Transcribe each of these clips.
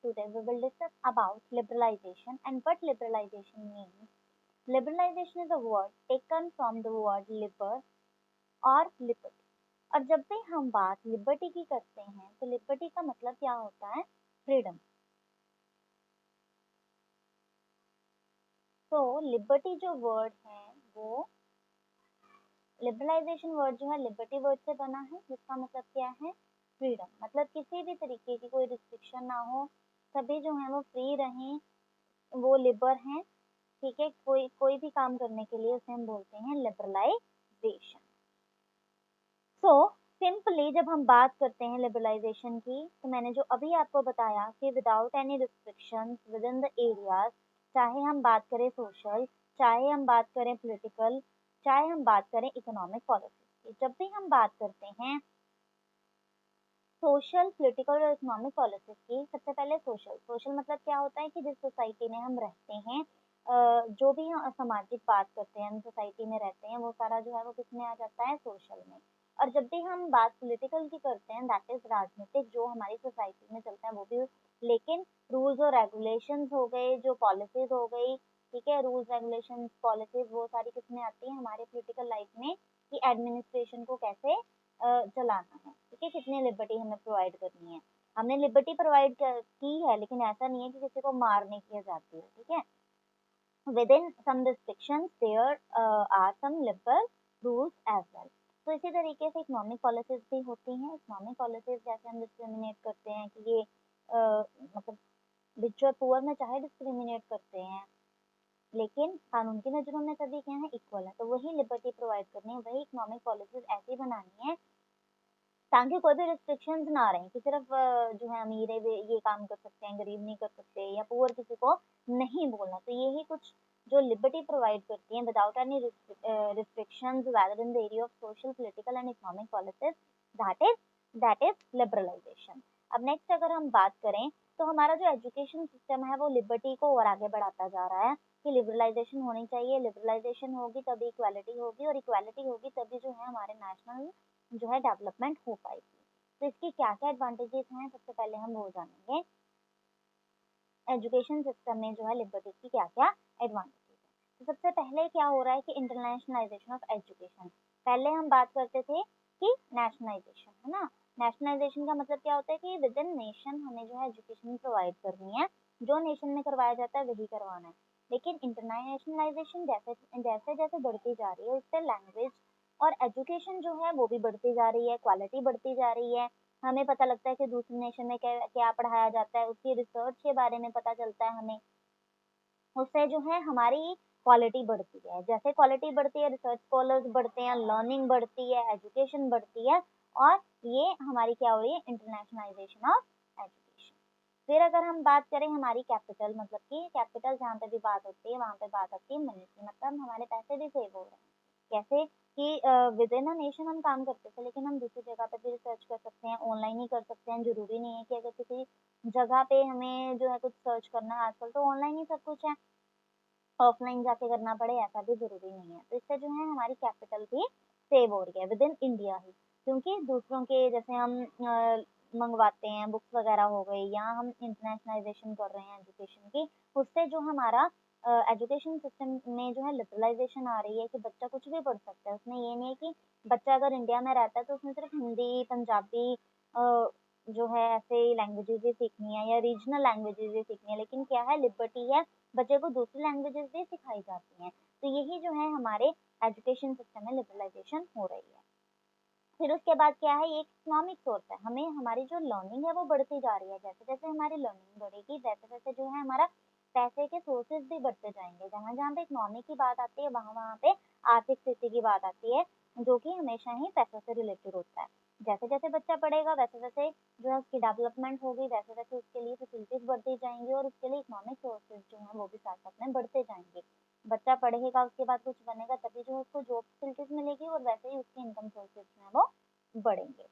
today we will discuss about liberalization and what liberalization means. Liberalization is a word taken from the word liber और liberty. और जब भी हम बात liberty की करते हैं तो लिबर्टी का मतलब क्या होता है? फ्रीडम. तो लिबर्टी जो वर्ड है वो लिबरलाइजेशन वर्ड जो है लिबर्टी वर्ड से बना है, जिसका मतलब क्या है? फ्रीडम. मतलब किसी भी तरीके की कोई रिस्ट्रिक्शन ना हो, सभी जो है वो फ्री रहें, वो लिबर हैं. ठीक है, कोई कोई भी काम करने के लिए उसे हम बोलते हैं लिबरलाइजेशन. सो सिंपली जब हम बात करते हैं लिबरलाइजेशन की, तो मैंने जो अभी आपको बताया कि without any restrictions with in the areas, चाहे हम बात करें सोशल, चाहे हम बात करें पॉलिटिकल, चाहे हम बात करें इकोनॉमिक पॉलिसीज की. जब भी हम बात करते हैं सोशल, पॉलिटिकल और इकोनॉमिक पॉलिसीज की, सबसे पहले सोशल मतलब क्या होता है कि जिस सोसाइटी में हम रहते हैं, जो भी हम सामाजिक बात करते हैं, हम सोसाइटी में रहते हैं, वो सारा जो है वो किसमें आ जाता है? सोशल में. और जब भी हम बात पॉलिटिकल की करते हैं, दैट इज राजनीतिक, जो हमारी सोसाइटी में चलता है वो भी. लेकिन रूल्स और रेगुलेशंस हो गए, जो पॉलिसीज हो गई, ठीक है, रूल्स रेगुलेशंस पॉलिसीज वो सारी किसमें आती है? हमारे पॉलिटिकल लाइफ में, कि एडमिनिस्ट्रेशन को कैसे चलाना है. ठीक है, कितनी लिबर्टी हमें प्रोवाइड करनी है. हमने लिबर्टी प्रोवाइड की है, लेकिन ऐसा नहीं है कि किसी को मार नहीं किया जाती है. ठीक है, within some restrictions there are some liberal rules as well. तो इसी तरीके से इकोनॉमिक पॉलिसीज भी होती हैं. इकोनॉमिक पॉलिसीज जैसे हम डिस्क्रिमिनेट करते हैं कि ये मतलब रिच और पुअर में चाहे डिस्क्रिमिनेट करते हैं, लेकिन कानून की नजरों में सभी क्या है? इक्वल है. तो वही लिबर्टी प्रोवाइड करनी है, वही इकोनॉमिक पॉलिसीज ऐसी बनानी है ताकि कोई भी रिस्ट्रिक्शंस ना रहे कि सिर्फ जो है अमीर है वे ये काम कर सकते हैं, गरीब नहीं कर सकते, या पुअर किसी को नहीं बोलना. तो यही कुछ जो लिबर्टी प्रोवाइड करती है without any restrictions whether in the area of social, political and economic policies, that is liberalization. अब नेक्स्ट अगर हम बात करें तो हमारा जो एजुकेशन सिस्टम है वो लिबर्टी को और आगे बढ़ाता जा रहा है कि लिबरलाइजेशन होनी चाहिए. लिबरलाइजेशन होगी तभी इक्वालिटी होगी, और इक्वालिटी होगी तभी जो है हमारे नेशनल जो है डेवलपमेंट हो पाएगी. तो इसकी क्या क्या एडवांटेजेस हैं, सबसे पहले हम वो जानेंगे. एजुकेशन सिस्टम में जो है लिबर्टी की क्या क्या एडवांटेजेस हैं. तो सबसे पहले क्या हो रहा है कि इंटरनेशनलाइजेशन ऑफ एजुकेशन. पहले हम बात करते थे कि नेशनलाइजेशन, है ना. नेशनलाइजेशन का मतलब क्या होता है कि विद इन नेशन हमें जो है एजुकेशन प्रोवाइड करनी है, जो नेशन में करवाया जाता है वही करवाना है. लेकिन इंटरनेशनलाइजेशन जैसे जैसे जैसे बढ़ती जा रही है, उससे लैंग्वेज और एजुकेशन जो है वो भी बढ़ती जा रही है, क्वालिटी बढ़ती जा रही है. हमें पता लगता है कि दूसरे नेशन में क्या क्या पढ़ाया जाता है, उसकी रिसर्च के बारे में पता चलता है हमें. उससे जो है हमारी क्वालिटी बढ़ती है. जैसे क्वालिटी बढ़ती है, रिसर्च स्कॉलर्स बढ़ते हैं, लर्निंग बढ़ती है, एजुकेशन बढ़ती है, और ये हमारी क्या हो रही है? Internationalisation of education. फिर अगर हम बात करें हमारी कैपिटल, मतलब कि कैपिटल जहाँ पे भी बात होती है वहाँ पे बात आती है मनी की, मतलब हमारे पैसे भी सेव हो रहे हैं. कैसे कि विद इन अ नेशन हम काम करते थे, लेकिन हम दूसरी जगह पे भी रिसर्च कर सकते हैं, ऑनलाइन ही कर सकते हैं. जरूरी नहीं है कि अगर किसी जगह पे हमें जो है कुछ सर्च करना है, आजकल तो ऑनलाइन ही सब कुछ है, ऑफलाइन जाके करना पड़े ऐसा भी जरूरी नहीं है. तो इससे जो है हमारी कैपिटल भी सेव हो रही है विद इन इंडिया ही, क्योंकि दूसरों के जैसे हम मंगवाते हैं, बुक्स वगैरह हो गई, या हम इंटरनेशनलाइजेशन कर रहे हैं एजुकेशन की, उससे जो हमारा एजुकेशन सिस्टम में जो है लिबरलाइजेशन आ रही है कि बच्चा कुछ भी पढ़ सकता है. उसमें ये नहीं है कि बच्चा अगर इंडिया में रहता है तो उसने सिर्फ हिंदी, पंजाबी जो है ऐसे लैंग्वेजेस ही सीखनी है, या रीजनल लैंग्वेजेस ही सीखनी है. लेकिन क्या है, लिबर्टी है, बच्चे को दूसरी लैंग्वेजेस भी सिखाई जाती हैं. तो यही जो है हमारे एजुकेशन सिस्टम में लिबरलाइजेशन हो रही है. फिर उसके बाद क्या है, ये एक इकोनॉमिक सोर्स है. हमें हमारी जो लर्निंग है वो बढ़ती जा रही है. जैसे जैसे हमारी लर्निंग बढ़ेगी वैसे वैसे जो है हमारा पैसे के सोर्सेज भी बढ़ते जाएंगे. जहाँ जहाँ पे इकोनॉमी की बात आती है वहाँ वहाँ पे आर्थिक स्थिति की बात आती है, जो कि हमेशा ही पैसों से रिलेटेड होता है. जैसे जैसे बच्चा पढ़ेगा वैसे वैसे जो है उसकी डेवलपमेंट होगी, वैसे वैसे उसके लिए फैसिलिटीज बढ़ती जाएंगी, और उसके लिए इकोनॉमिक सोर्सेज जो है वो भी साथ साथ में बढ़ते जाएंगे. बच्चा पढ़ेगा, उसके बाद कुछ बनेगा, तभी जो है उसको जॉब फैसिलिटीज मिलेगी, और वैसे ही उसके इनकम सोर्सेज जो है वो बढ़ेंगे.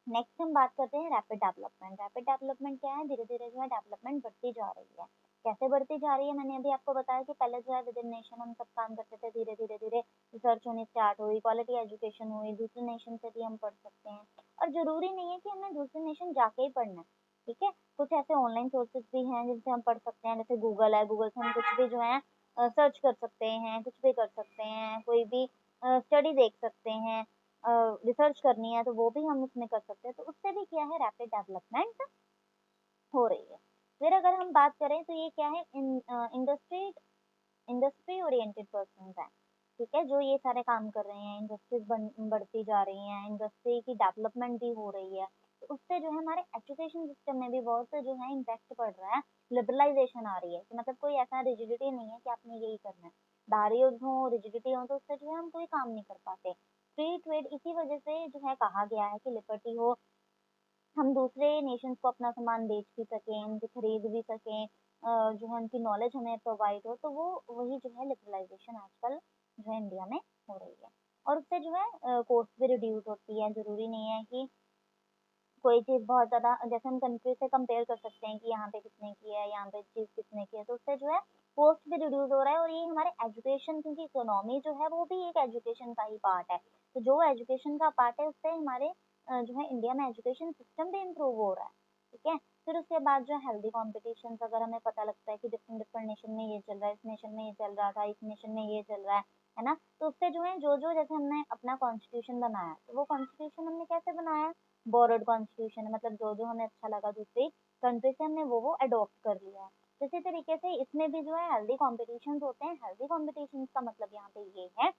नेक्स्ट हम बात करते हैं रैपिड डेवलपमेंट. रैपिड डेवलपमेंट क्या है? धीरे धीरे जो है डेवलपमेंट बढ़ती जा रही है. कैसे बढ़ती जा रही है? मैंने अभी आपको बताया कि पहले जो है विद इन नेशन हम सब काम करते थे, धीरे धीरे धीरे रिसर्च होनी स्टार्ट हुई, क्वालिटी एजुकेशन हुई, दूसरे नेशन से भी हम पढ़ सकते हैं. और जरूरी नहीं है कि हमें दूसरे नेशन जाके ही पढ़ना है. ठीक है। कुछ ऐसे ऑनलाइन सोर्सेज भी हैं जिनसे हम पढ़ सकते हैं, जैसे गूगल है, गूगल से हम कुछ भी जो है सर्च कर सकते हैं, कुछ भी कर सकते हैं, कोई भी स्टडी देख सकते हैं, रिसर्च करनी है तो वो भी हम उसमें कर सकते हैं, तो उससे भी क्या है रैपिड डेवलपमेंट हो रही है। फिर अगर हम बात करें तो ये क्या है इंडस्ट्री इंडस्ट्री ओरिएंटेड पर्सन हैं, ठीक है, जो ये सारे काम कर रहे हैं, इंडस्ट्रीज बढ़ती जा रही हैं, इंडस्ट्री की डेवलपमेंट भी हो रही है, तो उससे जो है हमारे एजुकेशन सिस्टम में भी बहुत जो है इम्पैक्ट पड़ रहा है, लिबरलाइजेशन आ रही है कि मतलब कोई ऐसा रिजिडिटी नहीं है कि आपने यही करना है, बाहरी हो रिजिडिटी हो तो उससे जो है हम कोई काम नहीं कर पाते। फ्री ट्रेड इसी वजह से जो है कहा गया है कि लिबर्टी हो, हम दूसरे नेशंस को अपना सामान बेच भी सकें, उनसे खरीद भी सकें, जो है उनकी नॉलेज हमें प्रोवाइड हो, तो वो वही जो है लिबरलाइजेशन आजकल जो है इंडिया में हो रही है। और उससे जो है कॉस्ट भी रिड्यूस होती है, ज़रूरी नहीं है कि कोई चीज़ बहुत ज़्यादा, जैसे हम कंट्री से कंपेयर कर सकते हैं कि यहाँ पे कितने की है, यहाँ पे चीज़ कितने की है, तो उससे जो है कॉस्ट भी रिड्यूस हो रहा है और ये हमारे एजुकेशन, क्योंकि इकोनॉमी जो है वो भी एक एजुकेशन का ही पार्ट है। तो जो एजुकेशन का पार्ट है उससे हमारे जो है इंडिया में एजुकेशन सिस्टम भी इम्प्रूव हो रहा है, ठीक है। फिर उसके बाद जो हेल्दी कॉम्पिटिशन, अगर हमें पता लगता है कि डिफरेंट डिफरेंट नेशन में ये चल रहा है, इस नेशन में ये चल रहा था, इस नेशन में ये चल रहा है ना, तो उससे जो है जो जैसे हमने अपना कॉन्स्टिट्यूशन बनाया, तो वो कॉन्स्टिट्यूशन हमने कैसे बनाया, बोरोड कॉन्स्टिट्यूशन है, मतलब जो हमें अच्छा लगा दूसरी कंट्री से हमने वो अडॉप्ट कर लिया है। तो इसी तरीके से इसमें भी जो है हेल्दी कॉम्पिटिशन्स होते हैं। हेल्दी कॉम्पिटिशन्स का मतलब यहाँ पे ये है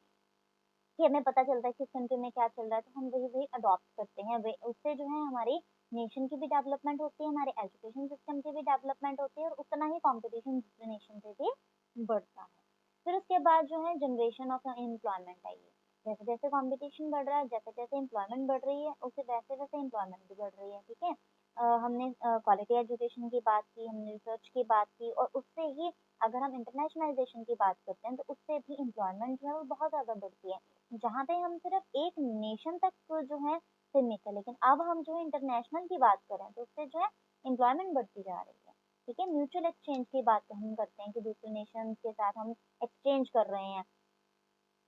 कि हमें पता चलता है कि इस कंट्री में क्या चल रहा है, तो हम वही वही अडॉप्ट करते हैं, वे उससे जो है हमारी नेशन की भी डेवलपमेंट होती है, हमारे एजुकेशन सिस्टम की भी डेवलपमेंट होती है और उतना ही कॉम्पिटिशन दूसरे नेशन से भी बढ़ता है। फिर उसके बाद जो है जनरेशन ऑफ एम्प्लॉयमेंट आई है, जैसे जैसे कंपटीशन बढ़ रहा है, जैसे जैसे एम्प्लॉयमेंट बढ़ रही है, उससे वैसे वैसे एम्प्लॉयमेंट भी बढ़ रही है, ठीक है। हमने क्वालिटी एजुकेशन की बात की, हमने रिसर्च की बात की, और उससे ही अगर हम इंटरनेशनलाइजेशन की बात करते हैं तो उससे भी एम्प्लॉयमेंट जो है वो बहुत ज़्यादा बढ़ती है। जहाँ पे हम सिर्फ एक नेशन तक जो है सीमित है, लेकिन अब हम जो है इंटरनेशनल की बात करें तो उससे जो है एम्प्लॉयमेंट बढ़ती जा रही है, ठीक है। म्यूचुअल एक्सचेंज की बात हम करते हैं कि दूसरे नेशन के साथ हम एक्सचेंज कर रहे हैं।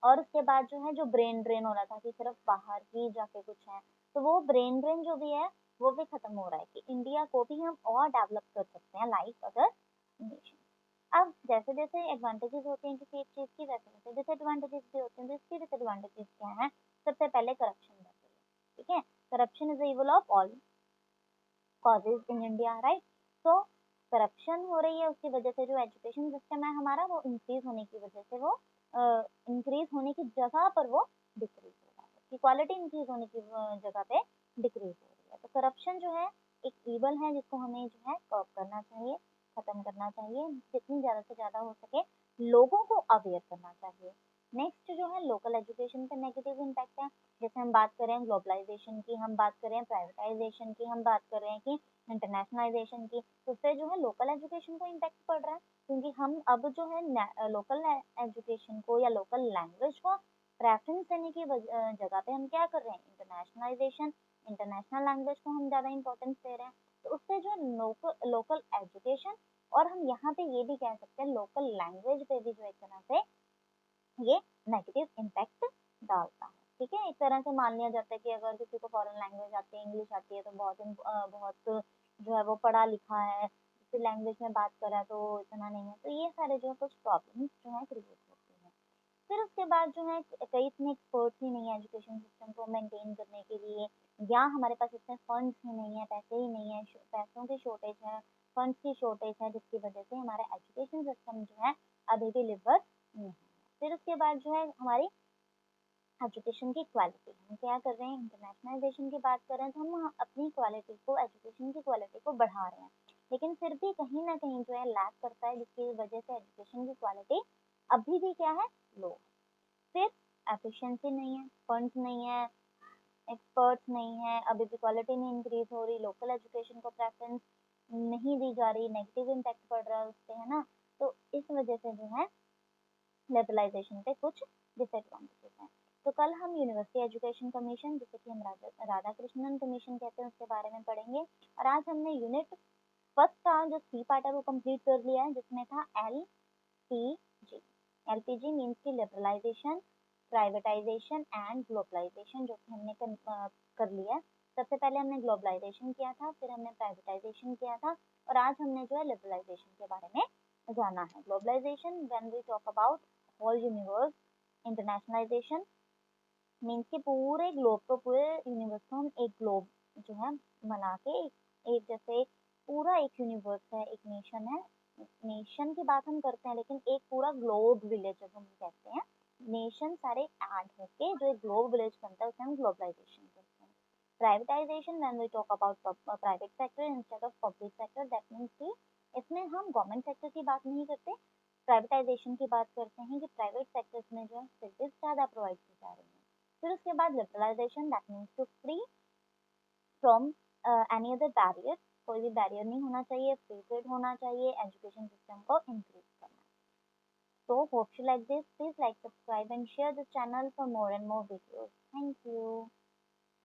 और उसके बाद जो है जो ब्रेन ड्रेन हो रहा था कि सिर्फ बाहर ही जाके कुछ है, तो वो ब्रेन ड्रेन जो भी है वो भी खत्म हो रहा है कि इंडिया को भी हम और डेवलप कर सकते हैं लाइक अदर नेशन। अब जैसे जैसे एडवांटेजेस होते हैं किसी एक चीज़ की, वैसे वैसे डिसएडवांटेजेस भी होते हैं, तो इसकी डिसएडवांटेजेस क्या है, सबसे पहले करप्शन बढ़ रही है, ठीक है। Corruption is evil of all causes in India, right. तो करप्शन हो रही है, उसकी वजह से जो एजुकेशन सिस्टम है हमारा वो इंक्रीज होने की वजह से वो इंक्रीज होने की जगह पर वो डिक्रीज हो रहा है, उसकी क्वालिटी इंक्रीज होने की जगह पे डिक्रीज हो रही है। तो करप्शन जो है एक ईवल है जिसको हमें जो है कर्व करना चाहिए, खत्म करना चाहिए, जितनी ज़्यादा से ज़्यादा हो सके लोगों को अवेयर करना चाहिए। नेक्स्ट जो है लोकल एजुकेशन पे नेगेटिव इम्पैक्ट है, जैसे हम बात करें ग्लोबलाइजेशन की, हम बात करें प्राइवेटाइजेशन की, हम बात कर रहे हैं कि इंटरनेशनलाइजेशन की, तो उससे जो है लोकल एजुकेशन को इम्पैक्ट पड़ रहा है, क्योंकि हम अब जो है लोकल एजुकेशन को या लोकल लैंग्वेज को प्रेफरेंस देने की जगह पे हम क्या कर रहे हैं, इंटरनेशनलाइजेशन, इंटरनेशनल लैंग्वेज को हम ज़्यादा इंपॉर्टेंस दे रहे हैं। तो उससे जो है लोकल एजुकेशन, और हम यहाँ पे ये भी कह सकते हैं लोकल लैंग्वेज पे भी जो एक तरह से ये नेगेटिव इम्पैक्ट डालता है, ठीक है। एक तरह से मान लिया जाता है कि अगर किसी को फॉरेन लैंग्वेज आती है, इंग्लिश आती है, तो बहुत जो है वो पढ़ा लिखा है, किसी लैंग्वेज में बात कर रहा है तो इतना नहीं है, तो ये सारे जो है कुछ प्रॉब्लम्स जो है क्रिएट होती हैं। फिर उसके बाद जो है कई इतने एक्सपर्ट्स ही नहीं है एजुकेशन सिस्टम को मेंटेन करने के लिए, या हमारे पास इतने फंड्स ही नहीं है, पैसे ही नहीं है, पैसों की शॉर्टेज है, फंड्स की शॉर्टेज है, जिसकी वजह से हमारा एजुकेशन सिस्टम जो है अभी भी लिवर नहीं है। फिर उसके बाद जो है हमारी एजुकेशन की क्वालिटी, हम क्या कर रहे हैं, इंटरनेशनलाइजेशन की बात कर रहे हैं तो हम अपनी क्वालिटी को, एजुकेशन की क्वालिटी को बढ़ा रहे हैं, लेकिन फिर भी कहीं ना कहीं जो है लैक करता है, जिसकी वजह से एजुकेशन की क्वालिटी अभी भी क्या है, लो है। फिर एफिशिएंसी नहीं है, फंड्स नहीं है, एक्सपर्ट्स नहीं है, अभी भी क्वालिटी नहीं इंक्रीज हो रही, लोकल एजुकेशन को प्रेफरेंस नहीं दी जा रही, नेगेटिव इम्पैक्ट पड़ रहा है उससे, है ना। तो इस वजह से जो है लिबरलाइजेशन पे कुछ डिसएडवांटेजेस हैं। तो कल हम यूनिवर्सिटी एजुकेशन कमीशन, जिसे कि हम राधा कृष्णन कमीशन कहते हैं, उसके बारे में पढ़ेंगे। और आज हमने यूनिट फर्स्ट का जो सी पार्ट है वो कंप्लीट कर लिया है, जिसमें था LPG। LPG मीन्स की लिबरलाइजेशन, प्राइवेटाइजेशन एंड ग्लोबलाइजेशन, जो कि हमने कर लिया है। सबसे पहले हमने ग्लोबलाइजेशन किया था, फिर हमने प्राइवेटाइजेशन किया था, और आज हमने जो है लिबरलाइजेशन के बारे में जाना है। Globalization, when we talk about whole universe, internationalization means कि पूरे ग्लोब को, पूरे यूनिवर्स को हम एक ग्लोब जो है बना के एक जैसे पूरा एक यूनिवर्स है, एक नेशन है। नेशन की बात हम करते हैं, लेकिन एक पूरा ग्लोब विलेज जब हम कहते हैं, नेशन सारे ऐड होके जो एक ग्लोब विलेज बनता है, उसे हम ग्लोबलाइजेशन कहते हैं। Privatization, when we talk about private sector instead of public sector, that means कि इसमें हम गवर्नमेंट सेक्टर की बात नहीं करते, प्राइवेटाइजेशन की बात करते हैं कि प्राइवेट सेक्टर्स में जो है सर्विस ज़्यादा प्रोवाइड की जा रही है। फिर उसके बाद liberalization, that means to free from any other barrier, कोई भी बैरियर नहीं होना चाहिए, फ्री ट्रेड होना चाहिए, एजुकेशन सिस्टम को इंक्रीज करना। So hope you like this. Please like, subscribe and share this channel for more and more videos. Thank you.